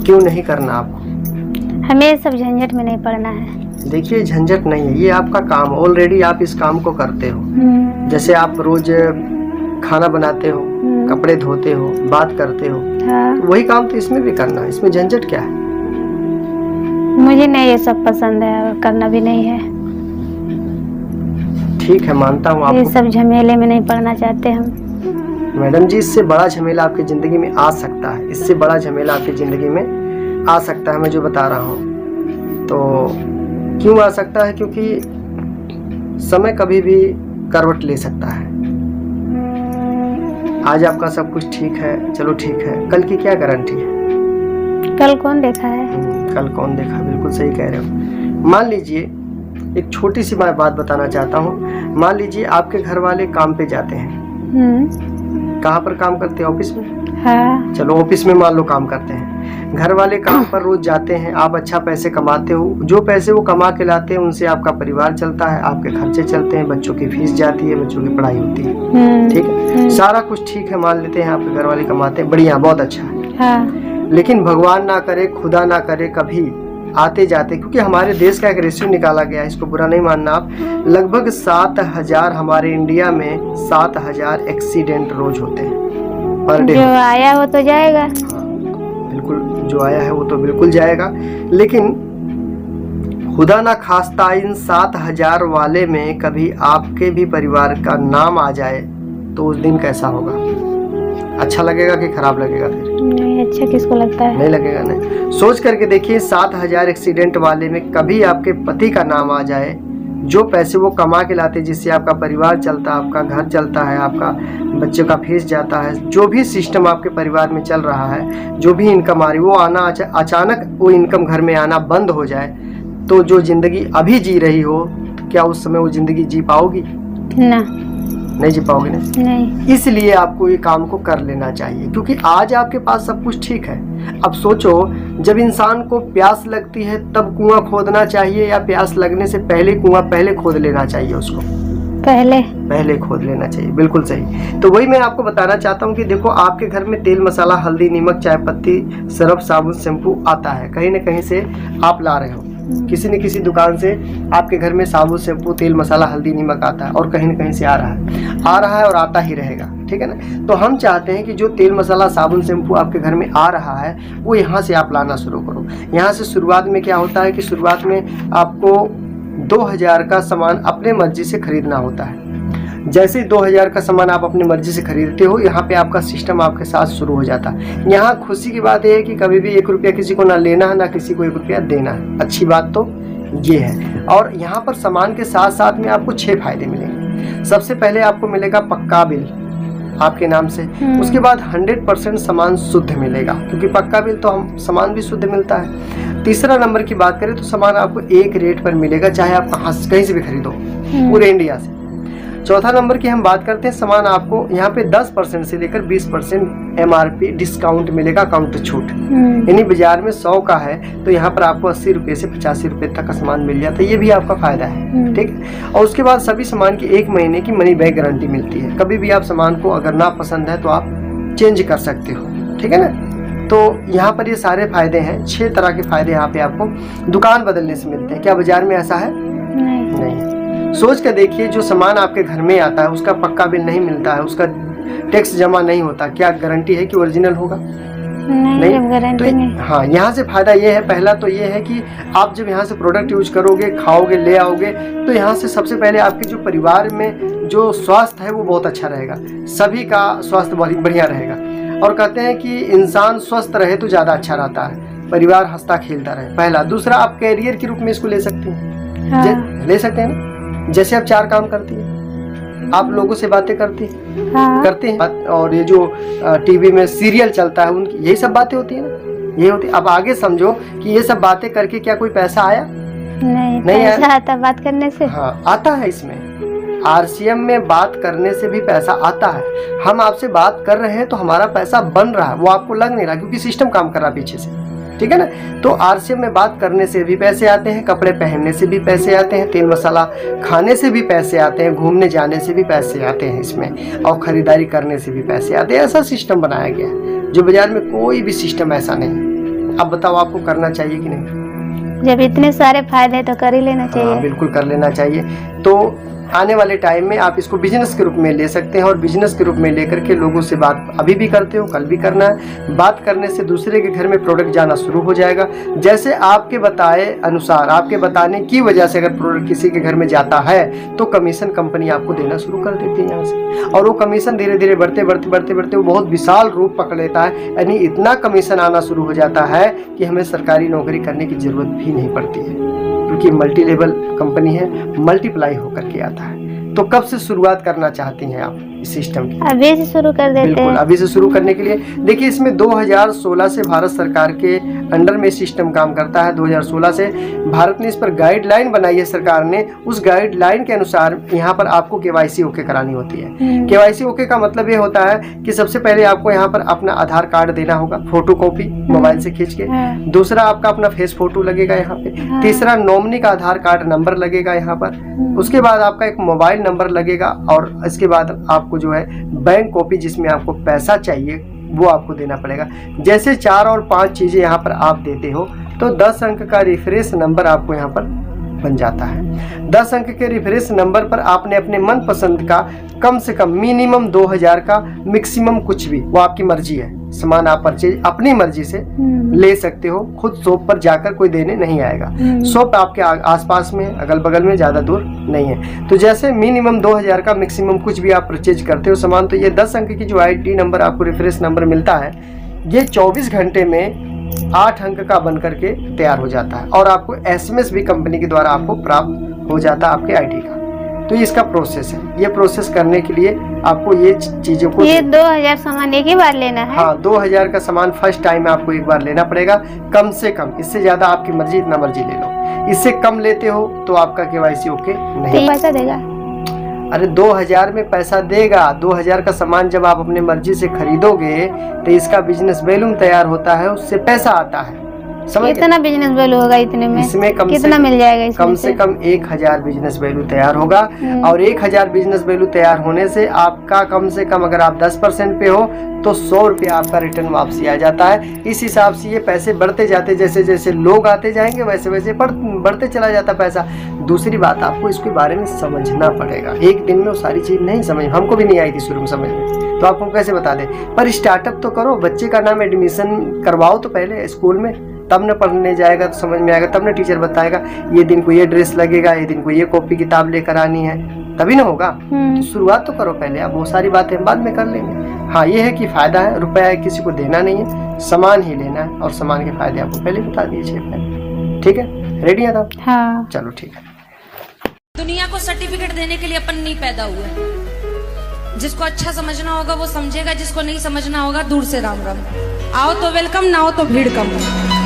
क्यों नहीं करना आपको? हमें ये सब झंझट में नहीं पड़ना है। देखिए झंझट नहीं है, ये आपका काम, ऑलरेडी आप इस काम को करते हो। जैसे आप रोज खाना बनाते हो, कपड़े धोते हो, बात करते हो, हाँ। वही काम तो इसमें भी करना है। इसमें झंझट क्या है? मुझे नहीं ये सब पसंद है और करना भी नहीं है। ठीक है, मानता हूँ ये आपको। सब झमेले में नहीं पड़ना चाहते हम। मैडम जी, इससे बड़ा झमेला आपकी जिंदगी में आ सकता है, इससे बड़ा झमेला आपकी जिंदगी में आ सकता है, मैं जो बता रहा हूँ। तो क्यों आ सकता है? क्योंकि समय कभी भी करवट ले सकता है। आज आपका सब कुछ ठीक है, चलो ठीक है, कल की क्या गारंटी है? कल कौन देखा है? कल कौन देखा, बिल्कुल सही कह रहे हो। मान लीजिए, एक छोटी सी मैं बात बताना चाहता हूँ। मान लीजिए आपके घर वाले काम पे जाते हैं। कहाँ पर काम करते हैं? ऑफिस में। हाँ। चलो ऑफिस में मान लो काम करते हैं। घर वाले काम पर रोज जाते हैं, आप अच्छा पैसे कमाते हो, जो पैसे वो कमा के लाते हैं उनसे आपका परिवार चलता है, आपके खर्चे चलते हैं, बच्चों की फीस जाती है, बच्चों की पढ़ाई होती है, ठीक है, सारा कुछ ठीक है, मान लेते हैं आपके घर वाले कमाते हैं, बढ़िया, बहुत अच्छा है। हाँ। लेकिन भगवान ना करे, खुदा ना करे, कभी आते जाते, क्योंकि हमारे देश का एक रेशियो निकाला गया है, इसको बुरा नहीं मानना आप, लगभग 7,000 हमारे इंडिया में 7,000 एक्सीडेंट रोज होते हैं पर डे। जो आया वो तो जाएगा। बिल्कुल, जो आया है वो तो बिल्कुल जाएगा, लेकिन खुदा ना खास्ता इन 7,000 वाले में कभी आपके भी परिवार का नाम आ जाए तो उस दिन कैसा होगा? अच्छा लगेगा कि खराब लगेगा? फिर नहीं, अच्छा किसको लगता है? नहीं लगेगा। नहीं, सोच करके देखिए, 7,000 एक्सीडेंट वाले में कभी आपके पति का नाम आ जाए, जो पैसे वो कमा के लाते, जिससे आपका परिवार चलता है, आपका घर चलता है, आपका बच्चों का फीस जाता है, जो भी सिस्टम आपके परिवार में चल रहा है, जो भी इनकम आ रही, वो आना अचानक वो इनकम घर में आना बंद हो जाए, तो जो जिंदगी अभी जी रही हो, तो क्या उस समय वो जिंदगी जी पाओगी? ना, नहीं जी पाओगे ना। नहीं। इसलिए आपको ये काम को कर लेना चाहिए, क्योंकि आज आपके पास सब कुछ ठीक है। अब सोचो, जब इंसान को प्यास लगती है तब कुआं खोदना चाहिए, या प्यास लगने से पहले कुआं पहले खोद लेना चाहिए? उसको पहले खोद लेना चाहिए। बिल्कुल सही। तो वही मैं आपको बताना चाहता हूँ कि देखो, आपके घर में तेल, मसाला, हल्दी, नमक, चाय पत्ती, सरफ, साबुन, शैम्पू आता है, कहीं ना कहीं से आप ला रहे हो, किसी न किसी दुकान से आपके घर में साबुन, शैम्पू, तेल, मसाला, हल्दी, नमक आता है, और कहीं न कहीं से आ रहा है और आता ही रहेगा, ठीक है ना। तो हम चाहते हैं कि जो तेल, मसाला, साबुन, शैम्पू आपके घर में आ रहा है, वो यहाँ से आप लाना शुरू करो। यहाँ से शुरुआत में क्या होता है कि शुरुआत में आपको 2,000 का सामान अपने मर्जी से खरीदना होता है। जैसे 2,000 का सामान आप अपनी मर्जी से खरीदते हो, यहाँ पे आपका सिस्टम आपके साथ शुरू हो जाता है। यहाँ खुशी की बात यह है कि कभी भी 1 रुपया किसी को ना लेना है, ना किसी को 1 रुपया देना है। अच्छी बात तो ये है। और यहाँ पर सामान के साथ साथ में आपको 6 फायदे मिलेंगे। सबसे पहले आपको मिलेगा पक्का बिल आपके नाम से। उसके बाद 100% सामान शुद्ध मिलेगा, क्योंकि पक्का बिल तो हम सामान भी शुद्ध मिलता है। तीसरा नंबर की बात करें तो सामान आपको एक रेट पर मिलेगा, चाहे आप कहीं से भी खरीदो, पूरे इंडिया से। चौथा नंबर की हम बात करते हैं, सामान आपको यहाँ पे 10% से लेकर 20% MRP डिस्काउंट मिलेगा, काउंटर छूट। यानी बाजार में 100 का है तो यहाँ पर आपको 80 रुपये से 85 रुपये तक का सामान मिल जाता है। ये भी आपका फायदा है, ठीक है। और उसके बाद सभी सामान की 1 महीने की मनी बैक गारंटी मिलती है। कभी भी आप सामान को अगर ना पसंद है तो आप चेंज कर सकते हो, ठीक है ना। तो यहाँ पर ये सारे फायदे हैं। 6 तरह के फायदे यहाँ पे आपको दुकान बदलने से मिलते हैं। क्या बाजार में ऐसा है? नहीं। सोच कर देखिए, जो सामान आपके घर में आता है उसका पक्का बिल नहीं मिलता है, उसका टैक्स जमा नहीं होता, क्या गारंटी है कि ओरिजिनल होगा? नहीं गारंटी नहीं। हाँ, यहाँ से फायदा ये है, पहला तो ये है कि आप जब यहाँ से प्रोडक्ट यूज करोगे, खाओगे, ले आओगे, तो यहाँ से सबसे पहले आपके जो परिवार में जो स्वास्थ्य है वो बहुत अच्छा रहेगा, सभी का स्वास्थ्य बढ़िया रहेगा। और कहते हैं कि इंसान स्वस्थ रहे तो ज़्यादा अच्छा रहता है, परिवार हंसता खेलता रहे, पहला। दूसरा, आप कैरियर के रूप में इसको ले सकते हैं। हाँ। ले सकते हैं ना। जैसे आप 4 काम करती हैं, आप लोगों से बातें करती करते हैं, और ये जो टीवी में सीरियल चलता है उनकी यही सब बातें होती है ना, ये होती है। अब आगे समझो कि ये सब बातें करके क्या कोई पैसा आया? नहीं आया। आता बात करने से? हाँ, आता है। इसमें RCM में बात करने से भी पैसा आता है। हम आपसे बात कर रहे हैं तो हमारा पैसा बन रहा है, वो आपको लग नहीं रहा, क्योंकि सिस्टम काम कर रहा है पीछे से, ठीक है ना। तो RCM में बात करने से भी पैसे आते हैं, कपड़े पहनने से भी पैसे आते हैं, तेल मसाला खाने से भी पैसे आते हैं, घूमने जाने से भी पैसे आते हैं इसमें, और खरीदारी करने से भी पैसे आते हैं। ऐसा सिस्टम बनाया गया है जो बाजार में कोई भी सिस्टम ऐसा नहीं। अब बताओ आपको करना चाहिए कि नहीं? जब इतने सारे फायदे हैं तो कर ही लेना हाँ, चाहिए। बिल्कुल कर लेना चाहिए। तो आने वाले टाइम में आप इसको बिजनेस के रूप में ले सकते हैं और बिजनेस के रूप में लेकर के लोगों से बात अभी भी करते हो, कल भी करना है। बात करने से दूसरे के घर में प्रोडक्ट जाना शुरू हो जाएगा। जैसे आपके बताए अनुसार, आपके बताने की वजह से अगर प्रोडक्ट किसी के घर में जाता है तो कमीशन कंपनी आपको देना शुरू कर देती है यहाँ से, और वो कमीशन धीरे धीरे बढ़ते बढ़ते बढ़ते बढ़ते वो बहुत विशाल रूप पकड़ लेता है। यानी इतना कमीशन आना शुरू हो जाता है कि हमें सरकारी नौकरी करने की जरूरत भी नहीं पड़ती है, क्योंकि मल्टी लेवल कंपनी है, मल्टीप्लाई होकर के आता है। तो कब से शुरुआत करना चाहती हैं आप इस सिस्टम की? अभी से शुरू कर देते बिल्कुल, हैं। अभी से शुरू करने के लिए देखिए, इसमें 2016 से भारत सरकार के अंडर में सिस्टम काम करता है। 2016 से भारत ने इस पर गाइडलाइन बनाई है सरकार ने। उस गाइडलाइन के अनुसार यहाँ पर आपको केवाईसी ओके करानी होती है। केवाईसी ओके का मतलब ये होता है कि सबसे पहले आपको यहाँ पर अपना आधार कार्ड देना होगा, फोटो कॉपी मोबाइल से खींच के। दूसरा आपका अपना फेस फोटो लगेगा यहाँ पे। तीसरा नॉमिनी का आधार कार्ड नंबर लगेगा यहाँ पर। उसके बाद आपका एक मोबाइल नंबर लगेगा, और इसके बाद आपको जो है बैंक कॉपी जिसमें आपको पैसा चाहिए वो आपको देना पड़ेगा। जैसे 4 और 5 चीजें यहाँ पर आप देते हो तो 10 अंक का रेफरेंस नंबर आपको यहाँ पर बन जाता है। 10 अंक के रेफरेंस नंबर पर आपने अपने मनपसंद का कम से कम मिनिमम 2000 का, मैक्सिमम कुछ भी, वो आपकी मर्जी है, सामान आप परचेज अपनी मर्जी से ले सकते हो। खुद शॉप पर जाकर कोई देने नहीं आएगा। शॉप आपके आसपास में, अगल बगल में, ज्यादा दूर नहीं है। तो जैसे मिनिमम 2000 का, मैक्सिमम कुछ भी आप परचेज करते हो सामान, तो ये 10 अंक की जो आईडी नंबर आपको रेफरेंस नंबर मिलता है, ये 24 घंटे में 8 अंक का बन करके तैयार हो जाता है, और आपको SMS भी कंपनी के द्वारा आपको प्राप्त हो जाता है आपके आईडी का। तो ये इसका प्रोसेस है। ये प्रोसेस करने के लिए आपको ये चीजों को, ये 2000 सामान एक ही बार लेना है? हाँ, 2000 का सामान फर्स्ट टाइम में आपको एक बार लेना पड़ेगा, कम से कम। इससे ज्यादा आपकी मर्जी, इतना मर्जी ले लो। इससे कम लेते हो तो आपका केवाईसी ओके नहीं। पैसा देगा? अरे 2000 में पैसा देगा। 2000 का सामान जब आप अपने मर्जी से खरीदोगे तो इसका बिजनेस वैल्यूम तैयार होता है, उससे पैसा आता है। समझ कितना बिजनेस वैल्यू होगा इतने में? इसमें कितना मिल जाएगा इसमें? कम से कम 1000 बिजनेस वैल्यू तैयार होगा, और 1000 बिजनेस वैल्यू तैयार होने से आपका कम से कम, अगर आप 10% पे हो तो 100 रुपया आपका रिटर्न वापसी आ जाता है। इस हिसाब से ये पैसे बढ़ते जाते, जैसे जैसे लोग आते जाएंगे वैसे वैसे बढ़ते चला जाता पैसा। दूसरी बात, आपको इसके बारे में समझना पड़ेगा। एक दिन में वो सारी चीज नहीं समझ, हमको भी नहीं आई थी शुरू में समझ में, तो आपको कैसे बता दें। पर स्टार्टअप तो करो, बच्चे का नाम एडमिशन करवाओ तो पहले स्कूल में, तब न पढ़ने जाएगा तो समझ में आएगा, तब न टीचर बताएगा ये दिन को ये ड्रेस लगेगा, ये दिन को ये कॉपी किताब लेकर आनी है, तभी ना होगा। तो शुरुआत तो करो पहले। अब वो सारी बातें बाद में कर लेंगे। हाँ, ये है कि फायदा है, रुपया किसी को देना नहीं है, सामान ही लेना है, और सामान के फायदे आपको पहले बता दिए। ठीक है, रेडी है आप? हाँ। चलो ठीक है। दुनिया को सर्टिफिकेट देने के लिए अपन नहीं पैदा हुए। जिसको अच्छा समझना होगा वो समझेगा, जिसको नहीं समझना होगा दूर से राम राम। आओ तो वेलकम, ना हो तो भीड़ कम।